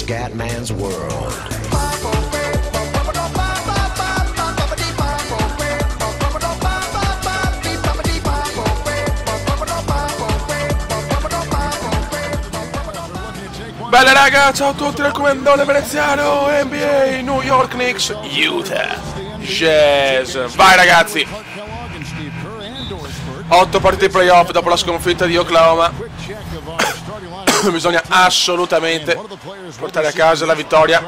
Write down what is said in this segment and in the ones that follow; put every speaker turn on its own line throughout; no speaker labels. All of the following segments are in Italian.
Scatman's World.
Bella raga, ciao a tutti dal Comendone Veneziano, NBA, New York Knicks, Utah Jazz. Vai ragazzi, 8 partite playoff dopo la sconfitta di Oklahoma. Bisogna assolutamente portare a casa la vittoria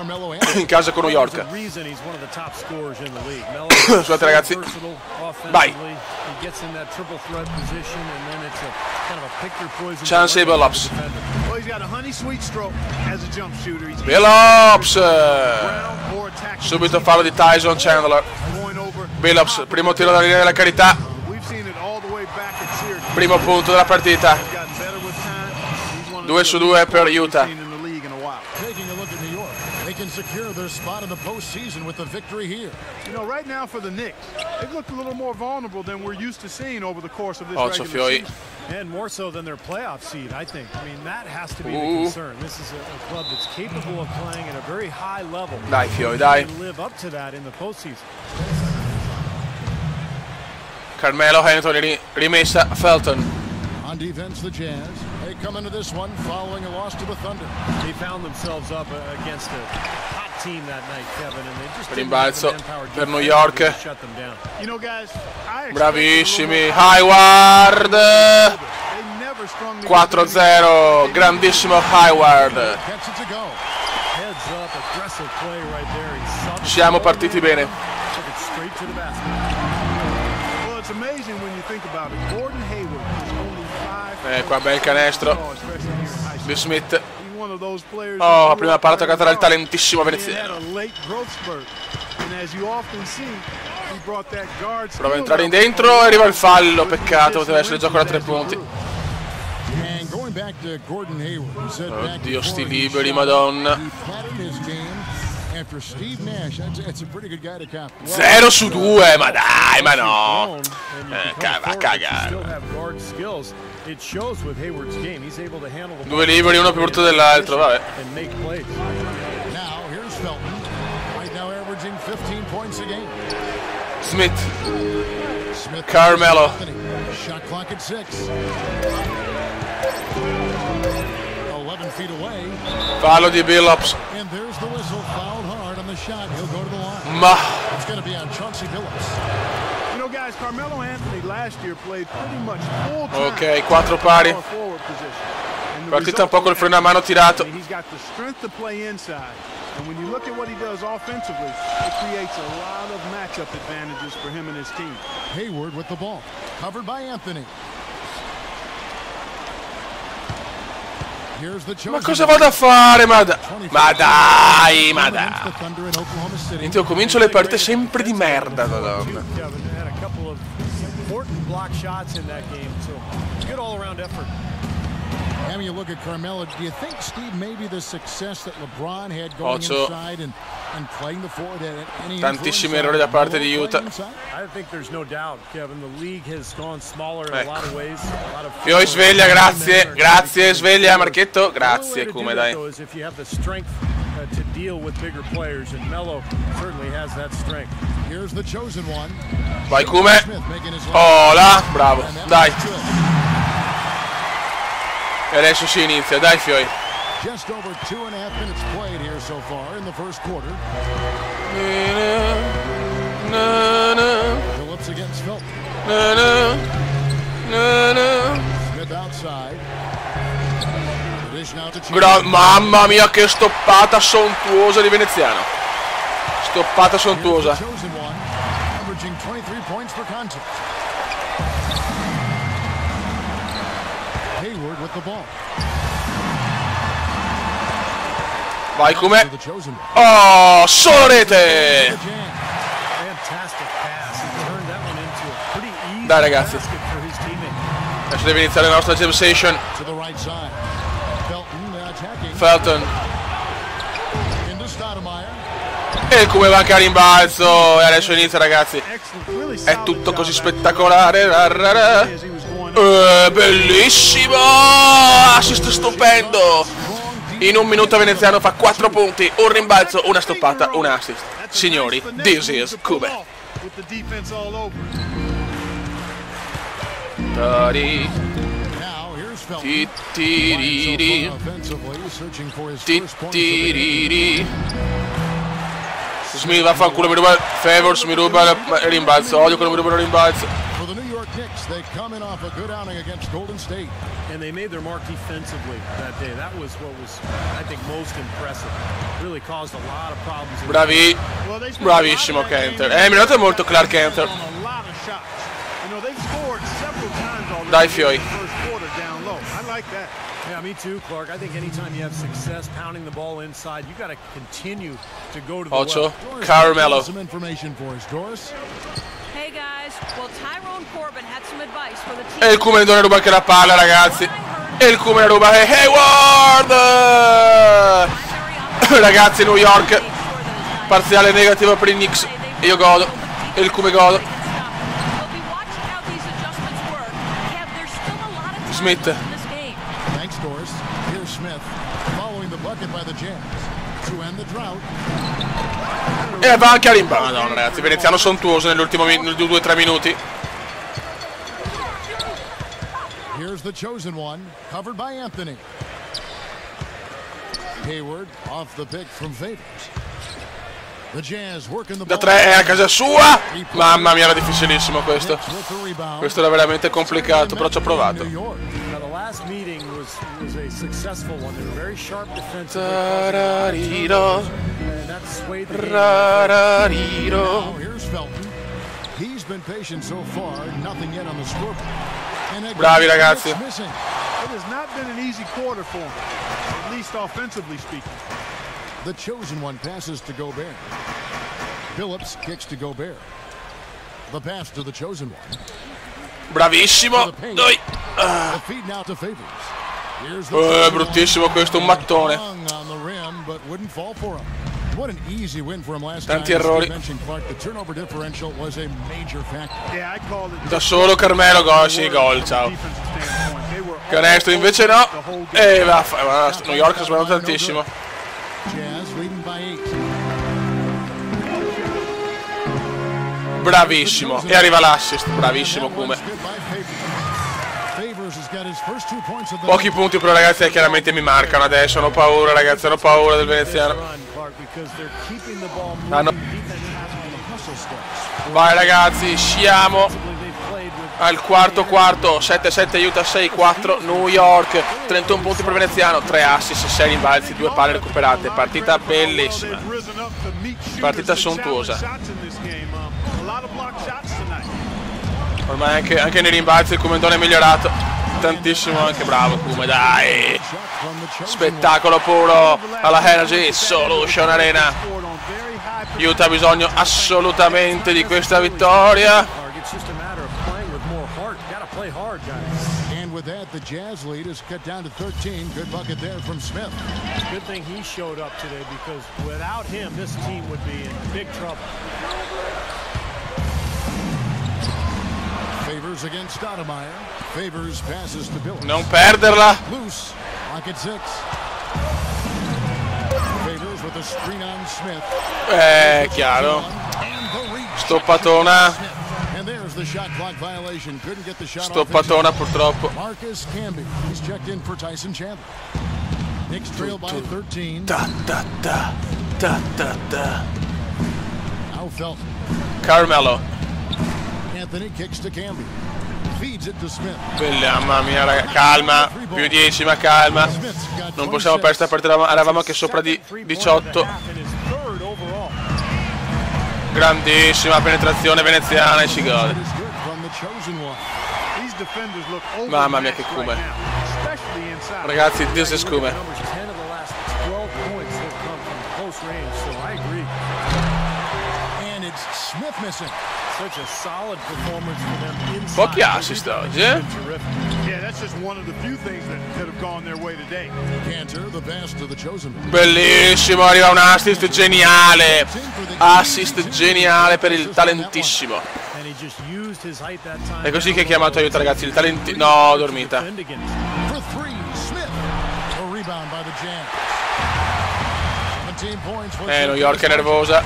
in casa con New York. Scusate ragazzi, vai. Chance e Billups. Billups. Subito fallo di Tyson Chandler. Billups, primo tiro dalla linea della carità. Primo punto della partita. 2 su 2 per Utah.
Can secure their spot in the postseason with the victory here.
You know, right now for the Knicks, they've looked a little more vulnerable than we're used to seeing over the course of this regular season.
And more so than their playoff seed, I think. I mean, that has to be the concern. This is a club that's capable of playing at a very high level.
Dai Fioi, dai.
And live up to that in the postseason.
Carmelo Anthony, rimessa Felton.
On defense, the Jazz. They come into this one following a loss to the Thunder.
They found themselves up against a hot team that night, Kevin, and they just
rimbalzo per New York.
Shut them down.
You know, guys,
bravissimi. Hayward. 4-0. Grandissimo Hayward. Siamo partiti bene. Qua bel canestro di Smith. Oh, la prima palla toccata dal talentissimo veneziano. Prova a entrare in dentro e arriva il fallo. Peccato, poteva essere gioco da 3 punti. Oddio, sti liberi, madonna. 0 su 2, ma dai, ma no. Va a cagare. 2 liberi, uno più brutto dell'altro, vabbè. Smith. Carmelo. Fallo di Billups. Ma ok, 4 pari. Partita un po' col freno a mano tirato.
And when you look at what he does offensively, it creates a lot of matchup advantages for him and his team.
Hayward with the ball, covered by Anthony.
Ma cosa vado a fare? Ma dai, ma dai. Niente, io comincio le partite sempre di merda, madonna.
When you look at Carmelo, do you think, Steve, maybe the success that LeBron had going inside and playing the forward had any
tantissimi errori da parte di Utah.
I think there's no doubt, Kevin. The league has gone smaller in a lot of ways.
Fioi sveglia, grazie. Grazie, sveglia Marchetto. Grazie, come dai.
If you have the strength to deal with bigger players, and Melo certainly has that strength.
Here's the chosen one.
Vai Cume. Oh là, bravo. Dai. E adesso si inizia, dai Fioi.
Just over 2.5 minutes played here so far in the first quarter. Phillips against Philp. Smith outside.
Mamma mia, che stoppata sontuosa di Veneziano. Stoppata sontuosa.
Averaging 23 points per contest. Hayward with the ball.
Vai come? Oh, solo rete! Dai ragazzi. Adesso deve iniziare la nostra jam session. Felton. E come manca rimbalzo. E adesso inizia ragazzi. È tutto così spettacolare. Bellissimo! Assist stupendo! In un minuto Veneziano fa 4 punti, un rimbalzo, una stoppata, un assist. Signori, this is Cumen. Smith vaffanculo, mi ruba Favors, mi ruba il rimbalzo, odio quando mi rubano il rimbalzo.
They come in off a good outing against Golden State.
And they made their mark defensively that day. That was what was, I think, most impressive. Really caused a lot of problems.
Bravissimo Kenter. Mi noto molto Clark Kenter. Dai fioi.
Yeah, me too, Clark. I think anytime you have success pounding the ball inside, you got to continue to go to the
Ocho,
well.
Carmelo.
Some information for us, Doris.
Hey guys, well Tyrone Corbin had some advice for the team.
E il Cumen ruba anche la palla, ragazzi. E il Cumen ruba Hayward. Ragazzi, New York. Parziale negativo per i Knicks. Io godo. E il Cumen godo. Smith.
Thanks, Doris. Here's Smith following the bucket by the Jazz to end the drought.
E va anche a rimbalzo. Madonna, ragazzi, Veneziano sontuoso nell'ultimo 2-3 minuti.
Here's the chosen one, covered by Anthony. Hayward off the pick from Favors. The Jazz working the
Da
ball.
3 è a casa sua. Mamma mia, era difficilissimo questo. Questo era veramente complicato, però ci ho provato.
The last meeting was a successful one. They were very sharp defensively.
Tarariro.
And that swayed the game.
Rarariro.
Now here's Felton. He's been patient so far, nothing yet on the scoreboard.
Bravi ragazzi.
It has not been an easy quarter for him, at least offensively speaking.
The chosen one passes to Gobert. Phillips kicks to Gobert. The pass to the chosen one.
Bravissimo. Dai.
The feed now to Favors. Here's the
bruttissimo questo, un mattone.
on the rim, but wouldn't fall for him. What an easy win for him last
Tanti
time.
errori.
Clark, the turnover differential was a major factor.
Yeah, I called it.
Da solo Carmelo, gol, sì, gol, ciao. Canestro invece no. E va, New York ha sbagliato tantissimo.
Jazz leading by 8.
Bravissimo. E arriva l'assist. Bravissimo Cumen. Pochi punti però ragazzi, chiaramente mi marcano adesso. Hanno paura ragazzi, hanno paura del veneziano. Vai ragazzi, siamo al quarto. 7-7 Utah, 6-4 New York. 31 punti per veneziano, 3 assist, 6 rimbalzi, 2 palle recuperate. Partita bellissima. Partita sontuosa. Ormai anche nei rimbalzi il Cumendone è migliorato tantissimo, anche bravo Cume, dai. Spettacolo puro alla Energy Solution Arena. Utah ha bisogno assolutamente di questa vittoria.
And with that, the Jazz lead is cut down to 13. Good bucket there from Smith.
Good thing he showed up today, because without him, this team would be in big trouble.
Favors against Stoudemire. Favors passes to Bill.
Non perderla.
Loose. Pocket 6. Favors with a screen on Smith.
Chiaro. Stoppatona.
And there's the shot clock violation. Couldn't get the shot
Stoppatona purtroppo.
Marcus Camby. He's checked in for Tyson Chandler. Knicks trail by 13.
Da.
Now Felton.
Carmelo.
Anthony kicks to Camby. Feeds it to Smith.
Mamma mia raga, calma. Più 10 ma calma. Non possiamo perdere questa partita, eravamo anche sopra di 18. Grandissima penetrazione veneziana e si gode. Mamma mia che Cumen. Ragazzi, this is Cumen.
Smith missing.
Such a solid performance for them inside.
Pochi assist oggi, eh?
Yeah, that's just one of the few things that could have gone their way today.
Cantor, the pass to the chosen.
Bellissimo, arriva un assist geniale. Assist geniale per il talentissimo. È così che è chiamato aiuto ragazzi, il talentissimo. No, dormita. New York è nervosa.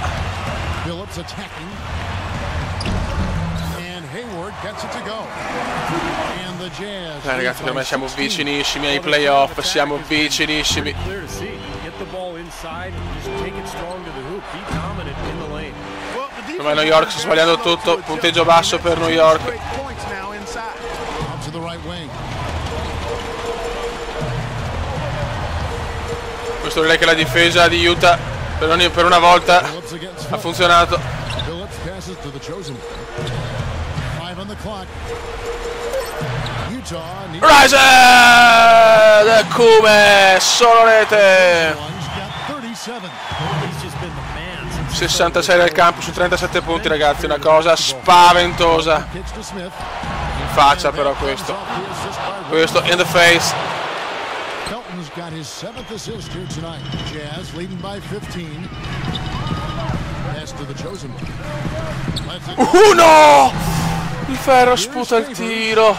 Ragazzi, per me siamo vicinissimi ai playoff, siamo vicinissimi. Ma New York sta sbagliando tutto, punteggio basso per New York. Questo direi che la difesa di Utah per una volta ha funzionato. Rise! Come solo rete. 66 del campo su 37 punti, ragazzi, una cosa spaventosa. In faccia però questo in the face. No! Il ferro sputa il tiro.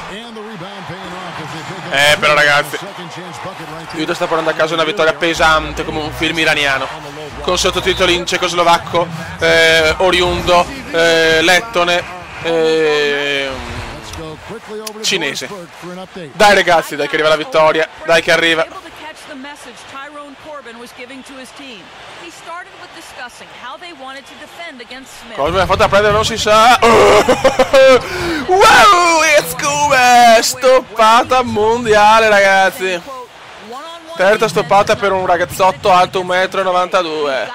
Però ragazzi, Utah sta portando a casa una vittoria pesante come un film iraniano, con sottotitoli in cecoslovacco, oriundo, lettone, cinese. Dai ragazzi, dai che arriva la vittoria, dai che arriva. Cosa mi ha fatto a prendere non si sa. Wow, it's come! Stoppata mondiale, ragazzi. Terza stoppata per un ragazzotto alto 1,92 m.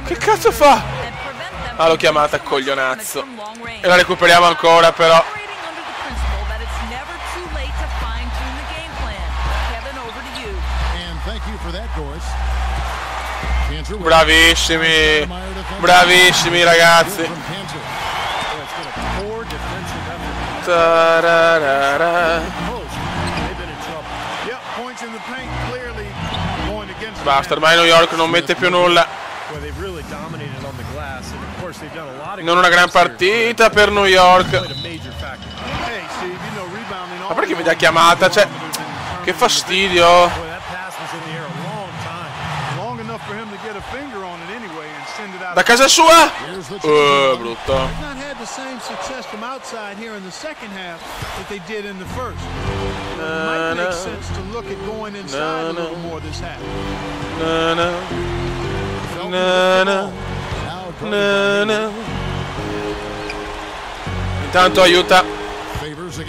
Che cazzo fa? Ah, l'ho chiamata coglionazzo. E la recuperiamo ancora però. Bravissimi, bravissimi ragazzi. Basta, ormai New York non mette più nulla. Non una gran partita per New York. Ma perché mi dà chiamata? Cioè, che fastidio. Da casa sua? Brutto. Intanto aiuta.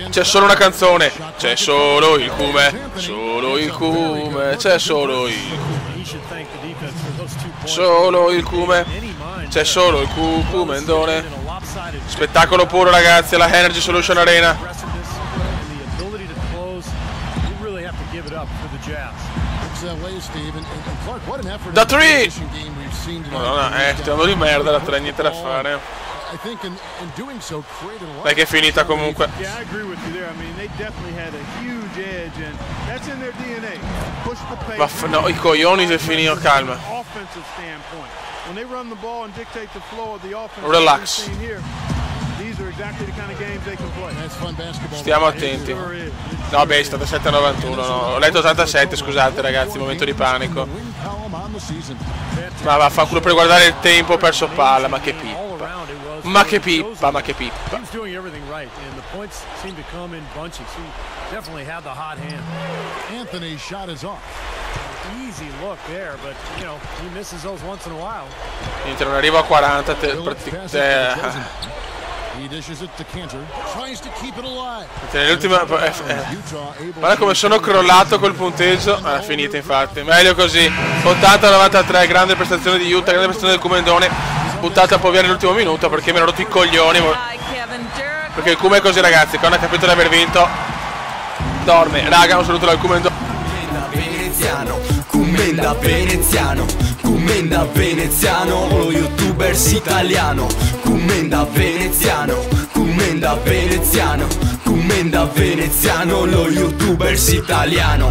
C'è solo una canzone. C'è solo il Cume. Solo il Cume. C'è solo il Cume. Solo il Cume. C'è solo il Cumendone. Spettacolo puro ragazzi alla Energy Solution Arena. Da 3. Madonna, stiamo di merda da 3, niente da fare. Dai che è finita comunque. No, i coglioni se è finito, calma. Relax. Stiamo attenti. No, beh, è stata 7,91. No. Ho letto 87, scusate ragazzi, momento di panico. Ma vaffanculo, per guardare il tempo ho perso palla, ma che pippa. Ma che pippa, ma che pippa.
Anthony's shot is off. Easy look there, but you know, he misses those once in a while.
Niente, non arrivo a 40. Nell'ultima. Guarda come sono crollato col punteggio. Ah, finita infatti. Meglio così. 80-93, grande prestazione di Utah, grande prestazione del Cumendone. Buttata un po' via nell'ultimo minuto perché mi hanno rotto i coglioni. Perché il Cume è così ragazzi, quando ha capito di aver vinto dorme. Raga, un saluto dal Cumendone.
CumendaVeneziano, CumendaVeneziano, lo youtubers italiano. CumendaVeneziano, CumendaVeneziano, CumendaVeneziano, lo youtubers italiano.